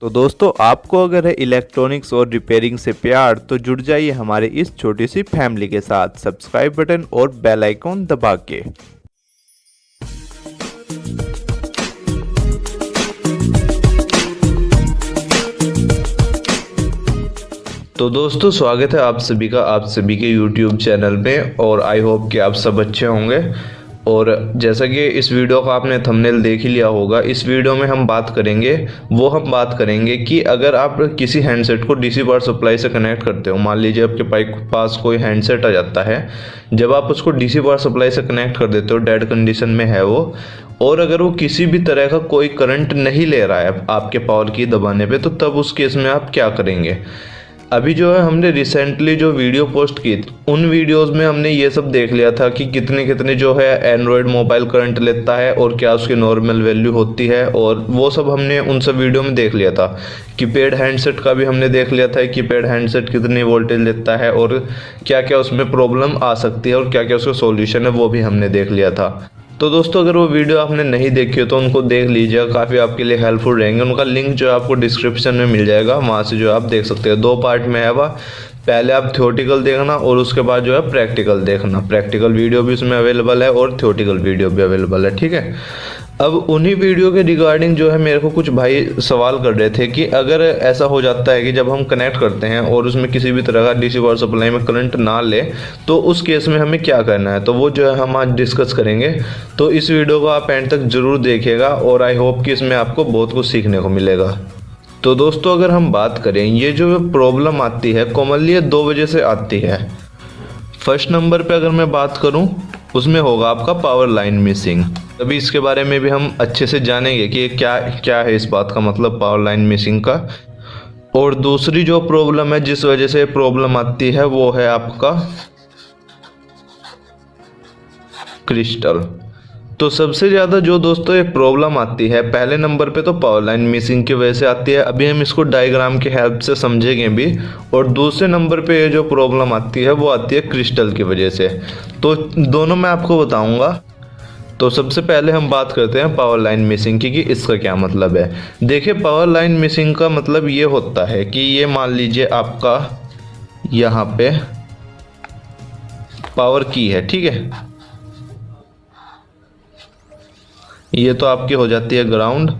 तो दोस्तों आपको अगर है इलेक्ट्रॉनिक्स और रिपेयरिंग से प्यार तो जुड़ जाइए हमारे इस छोटी सी फैमिली के साथ सब्सक्राइब बटन और बेल आइकॉन दबा के। तो दोस्तों स्वागत है आप सभी का आप सभी के YouTube चैनल में और आई होप कि आप सब अच्छे होंगे। और जैसा कि इस वीडियो का आपने थंबनेल देख ही लिया होगा, इस वीडियो में हम बात करेंगे कि अगर आप किसी हैंडसेट को डीसी पावर सप्लाई से कनेक्ट करते हो, मान लीजिए आपके पास कोई हैंडसेट आ जाता है, जब आप उसको डीसी पावर सप्लाई से कनेक्ट कर देते हो, डेड कंडीशन में है वो, और अगर वो किसी भी तरह का कोई करंट नहीं ले रहा है आपके पावर की दबाने पे, तो तब उस केस में आप क्या करेंगे। अभी जो है हमने रिसेंटली जो वीडियो पोस्ट की थी, उन वीडियोस में हमने ये सब देख लिया था कि कितने कितने जो है एंड्रॉयड मोबाइल करंट लेता है और क्या उसकी नॉर्मल वैल्यू होती है, और वो सब हमने उन सब वीडियो में देख लिया था। कीपैड हैंडसेट का भी हमने देख लिया था, कीपैड हैंडसेट कितनी वोल्टेज लेता है और क्या क्या उसमें प्रॉब्लम आ सकती है और क्या क्या उसका सॉल्यूशन है, वो भी हमने देख लिया था। तो दोस्तों अगर वो वीडियो आपने नहीं देखी हो तो उनको देख लीजिएगा, काफ़ी आपके लिए हेल्पफुल रहेंगे। उनका लिंक जो है आपको डिस्क्रिप्शन में मिल जाएगा, वहाँ से जो आप देख सकते हो। 2 पार्ट में है वह, पहले आप थ्योरेटिकल देखना और उसके बाद जो है प्रैक्टिकल देखना। प्रैक्टिकल वीडियो भी उसमें अवेलेबल है और थ्योरेटिकल वीडियो भी अवेलेबल है, ठीक है। अब उन्हीं वीडियो के रिगार्डिंग जो है मेरे को कुछ भाई सवाल कर रहे थे कि अगर ऐसा हो जाता है कि जब हम कनेक्ट करते हैं और उसमें किसी भी तरह का डीसी पावर सप्लाई में करंट ना ले, तो उस केस में हमें क्या करना है, तो वो जो है हम आज डिस्कस करेंगे। तो इस वीडियो को आप एंड तक जरूर देखिएगा और आई होप कि इसमें आपको बहुत कुछ सीखने को मिलेगा। तो दोस्तों अगर हम बात करें, ये जो प्रॉब्लम आती है कॉमनली ये 2 वजह से आती है। फर्स्ट नंबर पे अगर मैं बात करूं, उसमें होगा आपका पावर लाइन मिसिंग। अभी इसके बारे में भी हम अच्छे से जानेंगे कि क्या क्या है इस बात का मतलब पावर लाइन मिसिंग का। और दूसरी जो प्रॉब्लम है जिस वजह से प्रॉब्लम आती है वो है आपका क्रिस्टल। तो सबसे ज़्यादा जो दोस्तों ये प्रॉब्लम आती है पहले नंबर पे तो पावर लाइन मिसिंग की वजह से आती है। अभी हम इसको डायग्राम की हेल्प से समझेंगे भी। और दूसरे नंबर पे ये जो प्रॉब्लम आती है वो आती है क्रिस्टल की वजह से। तो दोनों मैं आपको बताऊंगा। तो सबसे पहले हम बात करते हैं पावर लाइन मिसिंग की कि इसका क्या मतलब है। देखिए पावर लाइन मिसिंग का मतलब ये होता है कि ये मान लीजिए आपका यहाँ पे पावर की है, ठीक है, ये तो आपकी हो जाती है ग्राउंड,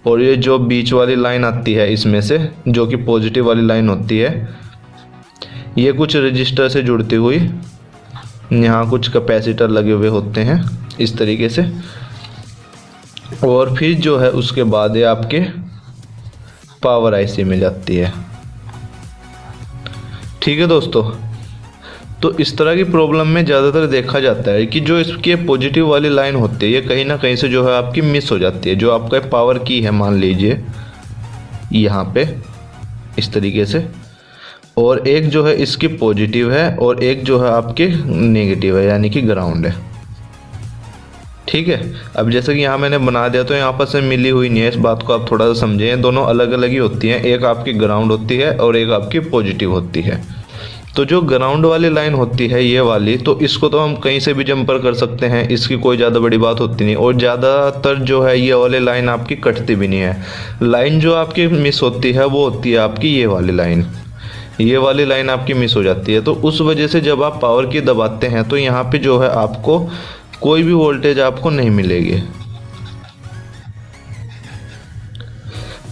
और ये जो बीच वाली लाइन आती है इसमें से जो कि पॉजिटिव वाली लाइन होती है, ये कुछ रजिस्टर से जुड़ती हुई, यहाँ कुछ कैपेसिटर लगे हुए होते हैं इस तरीके से, और फिर जो है उसके बाद ये आपके पावर आईसी में जाती है, ठीक है दोस्तों। तो इस तरह की प्रॉब्लम में ज़्यादातर देखा जाता है कि जो इसके पॉजिटिव वाली लाइन होती है ये कहीं ना कहीं से जो है आपकी मिस हो जाती है। जो आपका पावर की है मान लीजिए यहाँ पे इस तरीके से, और एक जो है इसकी पॉजिटिव है और एक जो है आपकी नेगेटिव है यानी कि ग्राउंड है, ठीक है। अब जैसे कि यहाँ मैंने बना दिया तो यहाँ पर से मिली हुई नहीं है, इस बात को आप थोड़ा सा समझें। दोनों अलग अलग ही होती हैं, एक आपकी ग्राउंड होती है और एक आपकी पॉजिटिव होती है। तो जो ग्राउंड वाली लाइन होती है ये वाली, तो इसको तो हम कहीं से भी जंपर कर सकते हैं, इसकी कोई ज़्यादा बड़ी बात होती नहीं। और ज़्यादातर जो है ये वाली लाइन आपकी कटती भी नहीं है। लाइन जो आपकी मिस होती है वो होती है आपकी ये वाली लाइन, ये वाली लाइन आपकी मिस हो जाती है। तो उस वजह से जब आप पावर की दबाते हैं तो यहाँ पे जो है आपको कोई भी वोल्टेज आपको नहीं मिलेगी।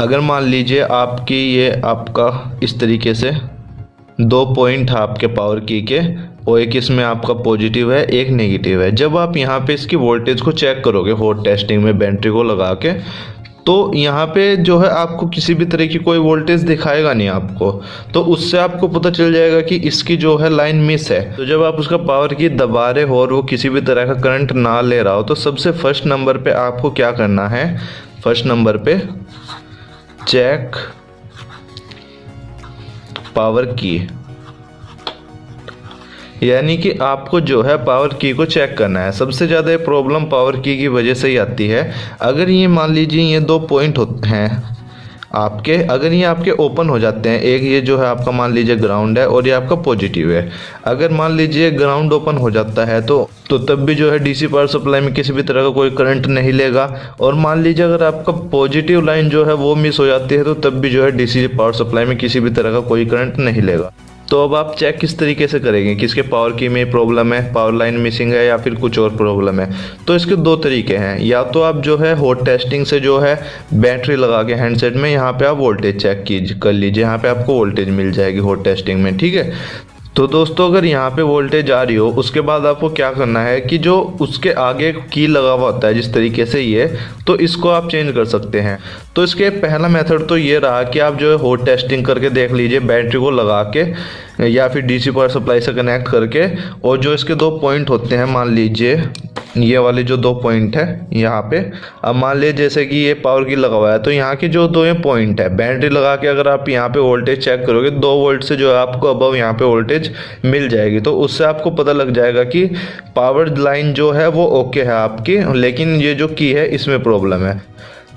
अगर मान लीजिए आपकी ये आपका इस तरीके से 2 पॉइंट है आपके पावर की के, और एक इसमें आपका पॉजिटिव है एक नेगेटिव है। जब आप यहाँ पे इसकी वोल्टेज को चेक करोगे हॉट टेस्टिंग में बैटरी को लगा के, तो यहाँ पे जो है आपको किसी भी तरह की कोई वोल्टेज दिखाएगा नहीं आपको। तो उससे आपको पता चल जाएगा कि इसकी जो है लाइन मिस है। तो जब आप उसका पावर की दबा रहे हो और वो किसी भी तरह का करंट ना ले रहा हो, तो सबसे फर्स्ट नंबर पे आपको क्या करना है, फर्स्ट नंबर पे चेक पावर की, यानी कि आपको जो है पावर की को चेक करना है। सबसे ज़्यादा ये प्रॉब्लम पावर की वजह से ही आती है। अगर ये मान लीजिए ये 2 पॉइंट हैं आपके, अगर ये आपके ओपन हो जाते हैं, एक ये जो है आपका मान लीजिए ग्राउंड है और ये आपका पॉजिटिव है, अगर मान लीजिए ग्राउंड ओपन हो जाता है तो तब भी जो है डीसी पावर सप्लाई में किसी भी तरह का कोई करंट नहीं लेगा। और मान लीजिए अगर आपका पॉजिटिव लाइन जो है वो मिस हो जाती है तो तब भी जो है डीसी पावर सप्लाई में किसी भी तरह का कोई करंट नहीं लेगा। तो अब आप चेक किस तरीके से करेंगे कि इसके पावर की में प्रॉब्लम है, पावर लाइन मिसिंग है या फिर कुछ और प्रॉब्लम है। तो इसके दो तरीके हैं, या तो आप जो है हॉट टेस्टिंग से जो है बैटरी लगा के हैंडसेट में यहाँ पे आप वोल्टेज चेक कर लीजिए, यहाँ पे आपको वोल्टेज मिल जाएगी हॉट टेस्टिंग में, ठीक है। तो दोस्तों अगर यहाँ पे वोल्टेज आ रही हो, उसके बाद आपको क्या करना है कि जो उसके आगे की लगा हुआ होता है जिस तरीके से ये, तो इसको आप चेंज कर सकते हैं। तो इसके पहला मेथड तो ये रहा कि आप जो है हॉट टेस्टिंग करके देख लीजिए बैटरी को लगा के या फिर डीसी पावर सप्लाई से कनेक्ट करके, और जो इसके दो पॉइंट होते हैं, मान लीजिए ये वाले जो दो पॉइंट है यहाँ पे, अब मान लीजिए जैसे कि ये पावर की लगा हुआ है तो यहाँ के जो दो ये पॉइंट है, बैटरी लगा के अगर आप यहाँ पे वोल्टेज चेक करोगे 2 वोल्ट से जो है आपको अबव यहाँ पे वोल्टेज मिल जाएगी। तो उससे आपको पता लग जाएगा कि पावर लाइन जो है वो ओके है आपकी, लेकिन ये जो की है इसमें प्रॉब्लम है।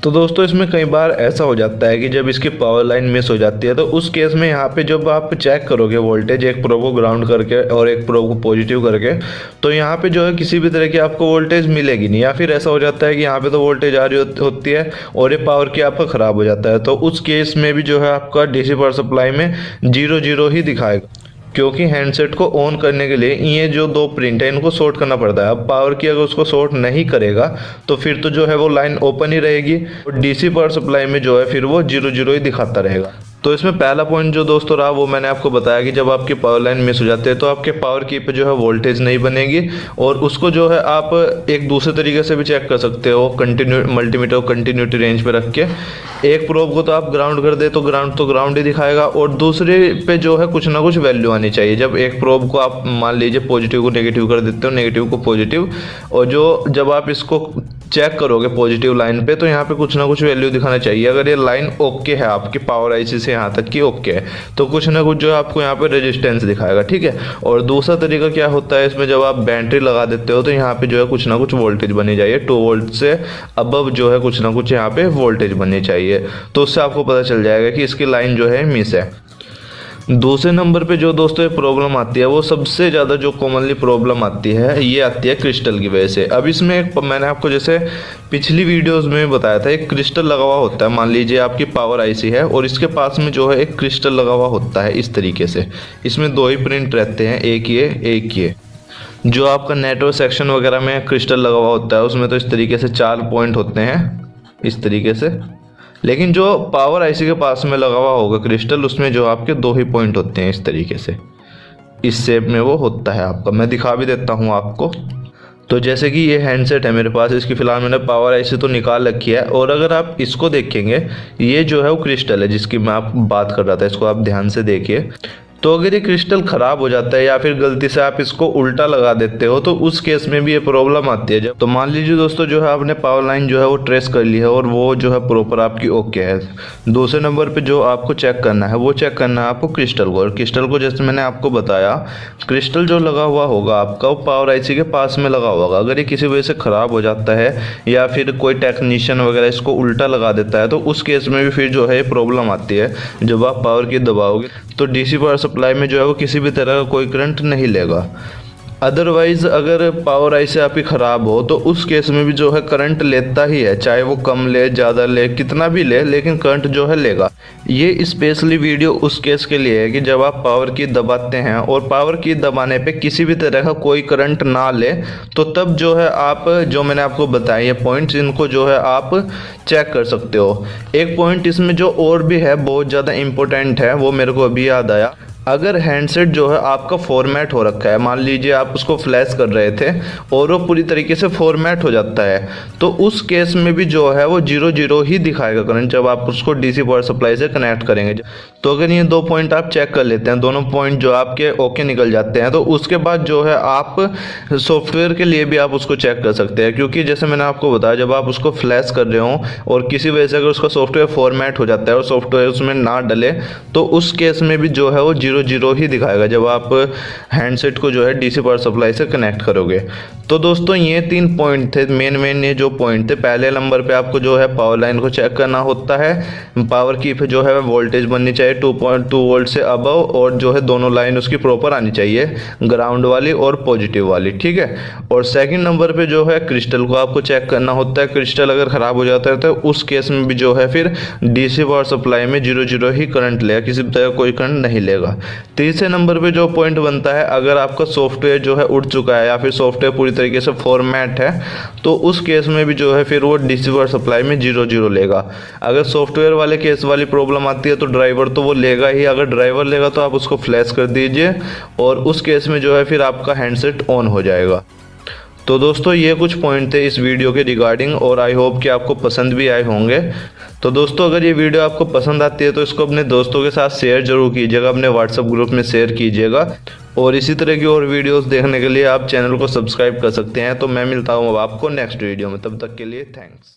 तो दोस्तों इसमें कई बार ऐसा हो जाता है कि जब इसकी पावर लाइन मिस हो जाती है तो उस केस में यहाँ पे जब आप चेक करोगे वोल्टेज, एक प्रोब को ग्राउंड करके और एक प्रोब को पॉजिटिव करके, तो यहाँ पे जो है किसी भी तरह की आपको वोल्टेज मिलेगी नहीं, या फिर ऐसा हो जाता है कि यहाँ पे तो वोल्टेज आ रही होती है और ये पावर की आपका ख़राब हो जाता है। तो उस केस में भी जो है आपका डीसी पावर सप्लाई में 0 ही दिखाएगा, क्योंकि हैंडसेट को ऑन करने के लिए ये जो दो प्रिंट है इनको शॉर्ट करना पड़ता है। अब पावर की अगर उसको शॉर्ट नहीं करेगा तो फिर तो जो है वो लाइन ओपन ही रहेगी और डीसी पावर सप्लाई में जो है फिर वो 0 ही दिखाता रहेगा। तो इसमें पहला पॉइंट जो दोस्तों रहा वो मैंने आपको बताया कि जब आपकी पावर लाइन मिस हो जाती है तो आपके पावर की पे जो है वोल्टेज नहीं बनेगी, और उसको जो है आप एक दूसरे तरीके से भी चेक कर सकते हो, मल्टीमीटर कंटिन्यूटी रेंज पे रख के। एक प्रोब को तो आप ग्राउंड कर दे तो ग्राउंड ही दिखाएगा, और दूसरे पे जो है कुछ ना कुछ वैल्यू आनी चाहिए। जब एक प्रोब को आप मान लीजिए पॉजिटिव को नेगेटिव कर देते हो, नेगेटिव को पॉजिटिव, और जब आप इसको चेक करोगे पॉजिटिव लाइन पे तो यहाँ पे कुछ ना कुछ वैल्यू दिखाना चाहिए। अगर ये लाइन ओके है आपकी पावर आईसी से यहाँ तक की ओके है तो कुछ ना कुछ जो है आपको यहाँ पे रेजिस्टेंस दिखाएगा, ठीक है। और दूसरा तरीका क्या होता है इसमें, जब आप बैटरी लगा देते हो तो यहाँ पे जो है कुछ ना कुछ वोल्टेज बनी चाहिए, 2 वोल्ट से अबव जो है कुछ ना कुछ यहाँ पे वोल्टेज बननी चाहिए। तो उससे आपको पता चल जाएगा कि इसकी लाइन जो है मिस है। दूसरे नंबर पे जो दोस्तों ये प्रॉब्लम आती है वो सबसे ज़्यादा जो कॉमनली प्रॉब्लम आती है ये आती है क्रिस्टल की वजह से। अब इसमें मैंने आपको जैसे पिछली वीडियोस में बताया था, एक क्रिस्टल लगा हुआ होता है। मान लीजिए आपकी पावर आईसी है और इसके पास में जो है एक क्रिस्टल लगा हुआ होता है इस तरीके से। इसमें 2 ही प्रिंट रहते हैं, एक ये। जो आपका नेटवर्क सेक्शन वगैरह में क्रिस्टल लगा हुआ होता है उसमें तो इस तरीके से 4 पॉइंट होते हैं इस तरीके से, लेकिन जो पावर आईसी के पास में लगा हुआ होगा क्रिस्टल उसमें जो आपके 2 ही पॉइंट होते हैं इस तरीके से, इस शेप में वो होता है आपका। मैं दिखा भी देता हूँ आपको। तो जैसे कि ये हैंडसेट है मेरे पास, इसकी फ़िलहाल मैंने पावर आईसी तो निकाल रखी है, और अगर आप इसको देखेंगे ये जो है वो क्रिस्टल है जिसकी मैं आप बात कर रहा था, इसको आप ध्यान से देखिए। तो अगर ये क्रिस्टल ख़राब हो जाता है या फिर गलती से आप इसको उल्टा लगा देते हो तो उस केस में भी ये प्रॉब्लम आती है। जब तो मान लीजिए दोस्तों जो है आपने पावर लाइन जो है वो ट्रेस कर ली है और वो जो है प्रॉपर आपकी ओके है। दूसरे नंबर पे जो आपको चेक करना है वो चेक करना है आपको क्रिस्टल को। और क्रिस्टल को जैसे मैंने आपको बताया, क्रिस्टल जो लगा हुआ होगा आपका वो पावर आईसी के पास में लगा होगा। अगर ये किसी वजह से ख़राब हो जाता है या फिर कोई टेक्नीशियन वगैरह इसको उल्टा लगा देता है तो उस केस में भी फिर जो है प्रॉब्लम आती है। जब आप पावर की दबाओगे तो डीसी पावर सप्लाई में जो है वो किसी भी तरह का कोई करंट नहीं लेगा। अदरवाइज़ अगर पावर आईसी आपकी ख़राब हो तो उस केस में भी जो है करंट लेता ही है, चाहे वो कम ले ज़्यादा ले कितना भी ले, लेकिन करंट जो है लेगा। ये स्पेशली वीडियो उस केस के लिए है कि जब आप पावर की दबाते हैं और पावर की दबाने पे किसी भी तरह का कोई करंट ना ले, तो तब जो है आप जो मैंने आपको बताया ये पॉइंट्स इनको जो है आप चेक कर सकते हो। एक पॉइंट इसमें जो और भी है बहुत ज़्यादा इम्पोर्टेंट है, वो मेरे को अभी याद आया। अगर हैंडसेट जो है आपका फॉर्मेट हो रखा है, मान लीजिए आप उसको फ्लैश कर रहे थे और वो पूरी तरीके से फॉर्मेट हो जाता है, तो उस केस में भी जो है वो 0 ही दिखाएगा करंट जब आप उसको डीसी पावर सप्लाई से कनेक्ट करेंगे। तो अगर ये 2 पॉइंट आप चेक कर लेते हैं, दोनों पॉइंट जो आपके ओके निकल जाते हैं, तो उसके बाद जो है आप सॉफ्टवेयर के लिए भी आप उसको चेक कर सकते हैं। क्योंकि जैसे मैंने आपको बताया, जब आप उसको फ्लैश कर रहे हो और किसी वजह से अगर उसका सॉफ्टवेयर फॉर्मेट हो जाता है और सॉफ्टवेयर उसमें ना डले, तो उस केस में भी जो है वो 0 0 ही दिखाएगा जब आप हैंडसेट को जो है डीसी पावर सप्लाई से कनेक्ट करोगे। तो दोस्तों ये 3 पॉइंट थे, मेन ये जो पॉइंट थे। पहले नंबर पे आपको जो है पावर लाइन को चेक करना होता है। पावर की पे जो है वोल्टेज बननी चाहिए 2.2 वोल्ट से अबव, और जो है दोनों लाइन उसकी प्रॉपर आनी चाहिए, ग्राउंड वाली और पॉजिटिव वाली, ठीक है। और सेकंड नंबर पे जो है क्रिस्टल को आपको चेक करना होता है। क्रिस्टल अगर ख़राब हो जाता है तो उस केस में भी जो है फिर डीसी पावर सप्लाई में 0 ही करंट लेगा, किसी तरह कोई करंट नहीं लेगा। तीसरे नंबर पे जो पॉइंट बनता है, अगर आपका सॉफ्टवेयर जो है उड़ चुका है या फिर सॉफ्टवेयर पूरी तरीके से फॉर्मेट है, तो उस केस में भी जो है फिर वो डीसी पावर सप्लाई में 0 लेगा। अगर सॉफ्टवेयर वाले केस वाली प्रॉब्लम आती है तो ड्राइवर तो वो लेगा ही। अगर ड्राइवर लेगा तो आप उसको फ्लैश कर दीजिए और उस केस में जो है फिर आपका हैंडसेट ऑन हो जाएगा। तो दोस्तों ये कुछ पॉइंट थे इस वीडियो के रिगार्डिंग, और आई होप कि आपको पसंद भी आए होंगे। तो दोस्तों अगर ये वीडियो आपको पसंद आती है तो इसको अपने दोस्तों के साथ शेयर जरूर कीजिएगा, अपने व्हाट्सएप ग्रुप में शेयर कीजिएगा। और इसी तरह की और वीडियोस देखने के लिए आप चैनल को सब्सक्राइब कर सकते हैं। तो मैं मिलता हूँ अब आपको नेक्स्ट वीडियो में, तब तक के लिए थैंक्स।